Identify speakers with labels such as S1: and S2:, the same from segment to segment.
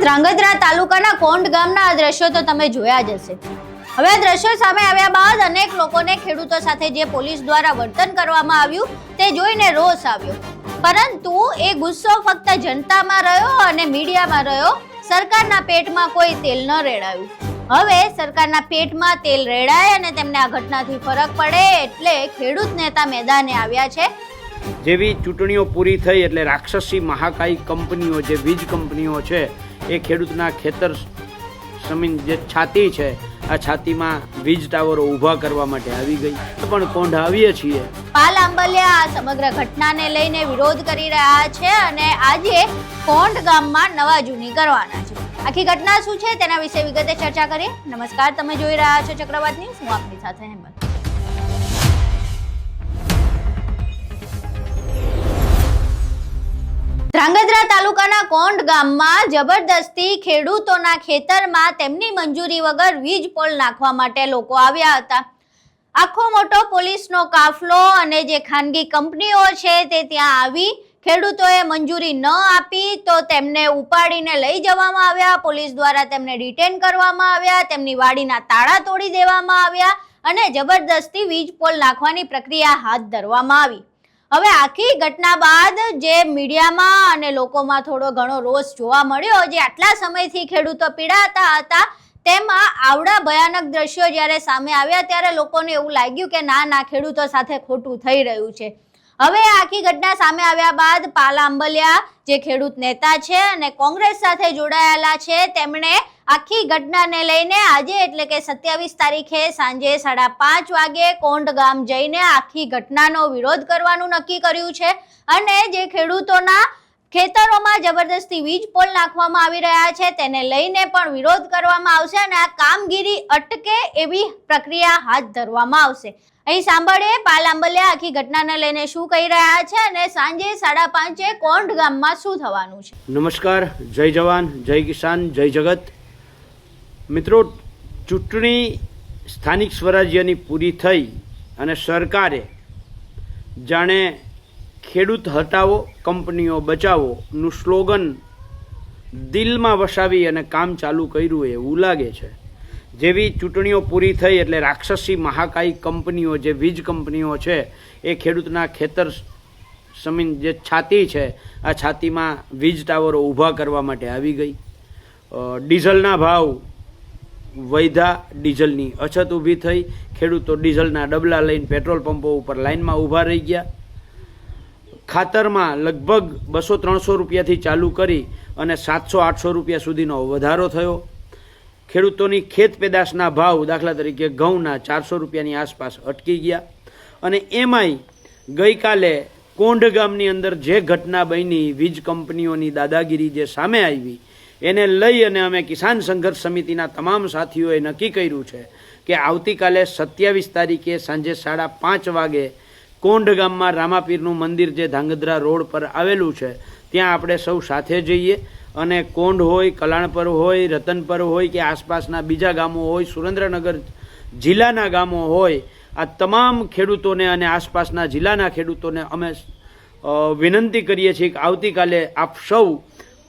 S1: ધ્રાંગધ્રા તાલુકાના કોંઢ ગામના આ દ્રશ્યો તો તમે જોયા જ હશે। હવે આ દ્રશ્યો સામે આવ્યા બાદ અનેક લોકોને ખેડૂતો સાથે જે પોલીસ દ્વારા વર્તન કરવામાં આવ્યું તે જોઈને રોષ આવ્યો, પરંતુ એ ગુસ્સો ફક્ત જનતામાં રહ્યો અને મીડિયામાં રહ્યો। સરકારના પેટમાં કોઈ તેલ ન રેડાયું। હવે સરકારના પેટમાં તેલ રેડાય અને તેમને આ ઘટનાથી ફરક પડે એટલે ખેડૂત નેતા મેદાને આવ્યા છે।
S2: જેવી ચૂંટણીઓ પૂરી થઈ એટલે રાક્ષસી મહાકાય કંપનીઓ જે વીજ કંપનીઓ છે એ ખેડૂતના ખેતર જમીન જે છાતી છે આ છાતીમાં વીજ ટાવરો ઊભા કરવા માટે આવી ગઈ, પણ કોંઢ આવીએ છીએ।
S1: પાલ આંબલિયા આ સમગ્ર ઘટનાને લઈને વિરોધ કરી રહ્યા છે અને આજે કોંઢ ગામમાં નવા જૂની કરવાના છે। આખી ઘટના શું છે તેના વિશે વિગતે ચર્ચા કરીએ। નમસ્કાર, તમે જોઈ રહ્યા છો ચક્રવાત ન્યૂઝ, હું આપની સાથે હેમંત। ધ્રાંગધ્રા તાલુકાના કોંઢ ગામમાં જબરદસ્તી ખેડૂતોના ખેતરમાં તેમની મંજૂરી વગર વીજ પોલ નાખવા માટે લોકો આવ્યા હતા। આખો મોટો પોલીસનો કાફલો અને જે ખાનગી કંપનીઓ છે તે ત્યાં આવી ખેડૂતોએ મંજૂરી ન આપી તો તેમને ઉપાડીને લઈ જવામાં આવ્યા। પોલીસ દ્વારા તેમને ડિટેન કરવામાં આવ્યા, તેમની વાડીના તાળા તોડી દેવામાં આવ્યા અને જબરદસ્તી વીજ પોલ નાખવાની પ્રક્રિયા હાથ ધરવામાં આવી। હવે આખી ઘટના બાદ જે મીડિયામાં અને લોકોમાં થોડો ઘણો રોષ જોવા મળ્યો, જે આટલા સમયથી ખેડૂતો પીડાતા હતા તેમાં આવડા ભયાનક દ્રશ્યો જ્યારે સામે આવ્યા ત્યારે લોકોને એવું લાગ્યું કે ના ખેડૂતો સાથે ખોટું થઈ રહ્યું છે। હવે આખી ઘટના સામે આવ્યા બાદ પાલ આંબલિયા જે ખેડૂત નેતા છે અને કોંગ્રેસ સાથે જોડાયેલા છે તેમણે આખી ઘટનાને લઈને આજે એટલે કે 27 તારીખે સાંજે 5:30 વાગે કોંઢ ગામ જઈને આખી ઘટનાનો વિરોધ કરવાનું નક્કી કર્યું છે અને જે ખેડૂતોના ખેતરોમાં જબરદસ્તી વીજ પોલ નાખવામાં આવી રહ્યા છે તેને લઈને પણ વિરોધ કરવામાં આવશે અને આ કામગીરી અટકે એવી પ્રક્રિયા હાથ ધરવામાં આવશે। અહીં સાંભળીએ પાલ આંબલિયા આખી ઘટનાને લઈને શું કહી રહ્યા છે અને સાંજે 5:30 કોંઢ ગામમાં શું થવાનું છે।
S2: નમસ્કાર, જય જવાન, જય કિસાન, જય જગત। મિત્રો, ચૂંટણી સ્થાનિક સ્વરાજ્યની પૂરી થઈ અને સરકારે જાણે ખેડૂત હટાવો કંપનીઓ બચાવો નું સ્લોગન દિલમાં વસાવી અને કામ ચાલુ કર્યું એવું લાગે છે। જેવી ચૂંટણીઓ પૂરી થઈ એટલે રાક્ષસી મહાકાય કંપનીઓ જે વીજ કંપનીઓ છે એ ખેડૂતના ખેતર જમીન જે છાતી છે આ છાતીમાં વીજ ટાવરો ઊભા કરવા માટે આવી ગઈ। ડીઝલના ભાવ વધ્યા, ડીઝલની અછત ઊભી થઈ, ખેડૂતો ડીઝલના ડબલા લઈને પેટ્રોલ પંપો ઉપર લાઇનમાં ઊભા રહી ગયા। ખાતરમાં લગભગ 200-300 રૂપિયાથી ચાલુ કરી અને 700-800 રૂપિયા સુધીનો વધારો થયો। ખેડૂતોની ખેત પેદાશના ભાવ દાખલા તરીકે ઘઉંના 400 રૂપિયાની આસપાસ અટકી ગયા અને એમાંય ગઈકાલે કોંઢ ગામની અંદર જે ઘટના બની વીજ કંપનીઓની દાદાગીરી જે સામે આવી એને લઈ અને અમે કિસાન સંઘર્ષ સમિતિના તમામ સાથીઓએ નક્કી કર્યું છે કે આવતીકાલે 27 તારીખે સાંજે 5:30 વાગે કોંઢ ગામમાં રામાપીરનું મંદિર જે ધ્રાંગધ્રા રોડ પર આવેલું છે ત્યાં આપણે સૌ સાથે જઈએ અને કોંઢ હોય, કલાણપર હોય, રતનપર હોય કે આસપાસના બીજા ગામો હોય, સુરેન્દ્રનગર જિલ્લાના ગામો હોય, આ તમામ ખેડૂતોને અને આસપાસના જિલ્લાના ખેડૂતોને અમે વિનંતી કરીએ છીએ કે આવતીકાલે આપ સૌ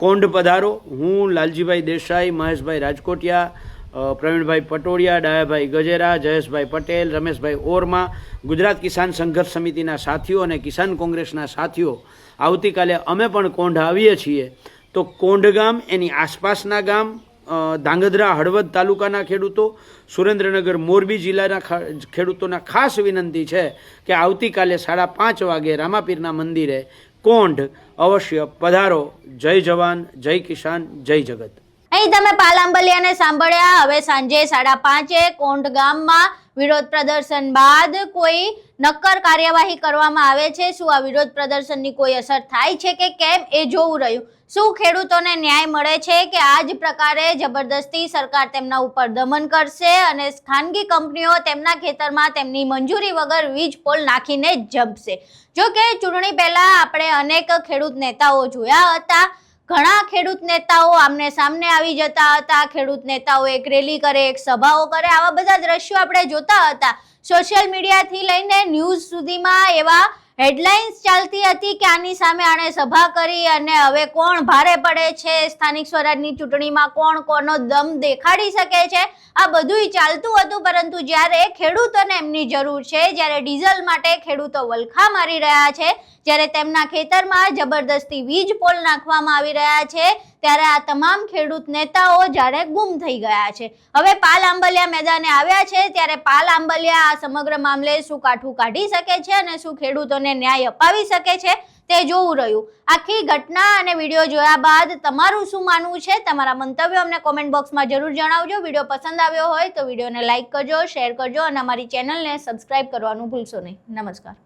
S2: કોંઢ પધારો। હું લાલજીભાઈ દેસાઈ, મહેશભાઈ રાજકોટિયા, પ્રવીણભાઈ પટોડિયા, ડાયાભાઈ ગજેરા, જયેશભાઈ પટેલ, રમેશભાઈ ઓરમા, ગુજરાત કિસાન સંઘર્ષ સમિતિના સાથીઓ અને કિસાન કોંગ્રેસના સાથીઓ આવતીકાલે અમે પણ કોંઢ આવીએ છીએ। તો કોંઢ ગામ, એની આસપાસના ગામ, ધ્રાંગધ્રા હળવદ તાલુકાના ખેડૂતો, સુરેન્દ્રનગર મોરબી જિલ્લાના ખેડૂતોના ખાસ વિનંતી છે કે આવતીકાલે 5:30 વાગે રામાપીરના મંદિરે કોંઢ અવશ્ય પધારો। જય જવાન, જય કિસાન, જય જગત।
S1: અહીં તમે પાલ આંબલિયાને સાંભળ્યા। હવે સાંજે 5:30 કોંઢ ગામમાં વિરોધ પ્રદર્શન બાદ કોઈ નક્કર કાર્યવાહી કરવામાં આવે છે। શું આ વિરોધ પ્રદર્શનની કોઈ અસર થાય છે કે કેમ એ જોવું રહ્યું। શું ખેડૂતોને ન્યાય મળે છે કે આ જ પ્રકારે જબરદસ્તી સરકાર તેમના ઉપર દમન કરશે અને ખાનગી કંપનીઓ તેમના ખેતરમાં તેમની મંજૂરી વગર વીજ પોલ નાખીને જપશે। જો કે ચૂંટણી પહેલા આપણે અનેક ખેડૂત નેતાઓ જોયા હતા। ઘણા ખેડૂત નેતાઓ આમને સામને આવી જતા હતા। ખેડૂત નેતાઓ એક રેલી કરે, એક સભાઓ કરે, આવા બધા દ્રશ્યો આપણે જોતા હતા। સોશિયલ મીડિયાથી લઈને ન્યૂઝ સુધીમાં એવા હેડલાઇન્સ ચાલતી હતી કે આની સામે આણે સભા કરી અને હવે કોણ ભારે પડે છે, સ્થાનિક સ્વરાજની ચૂંટણીમાં કોણ કોનો દમ દેખાડી શકે છે, આ બધુંય ચાલતું હતું. પરંતુ જ્યારે ખેડૂતોને એમની જરૂર છે, જ્યારે ડીઝલ માટે ખેડૂતો વલખા મારી રહ્યા છે, જ્યારે તેમના ખેતરમાં જબરદસ્તી વીજ પોલ નાખવામાં આવી રહ્યા છે, ત્યારે આ તમામ ખેડૂત નેતાઓ જાણે ગુમ થઈ ગયા છે. હવે પાલ આંબલિયા મેદાને આવ્યા છે, ત્યારે પાલ આંબલિયા આ સમગ્ર મામલે શું કાઠું કાઢી શકે છે અને શું ખેડૂતોને ન્યાય અપાવી શકે છે તે જોવું રહ્યું. આખી ઘટના અને વિડીયો જોયા બાદ તમારું શું માનવું છે, તમારા મંતવ્યો અમને કોમેન્ટ બોક્સમાં જરૂર જણાવજો. વિડીયો પસંદ આવ્યો હોય તો વિડીયોને લાઇક કરજો, શેર કરજો અને અમારી ચેનલને સબસ્ક્રાઇબ કરવાનું ભૂલશો નહીં. નમસ્કાર.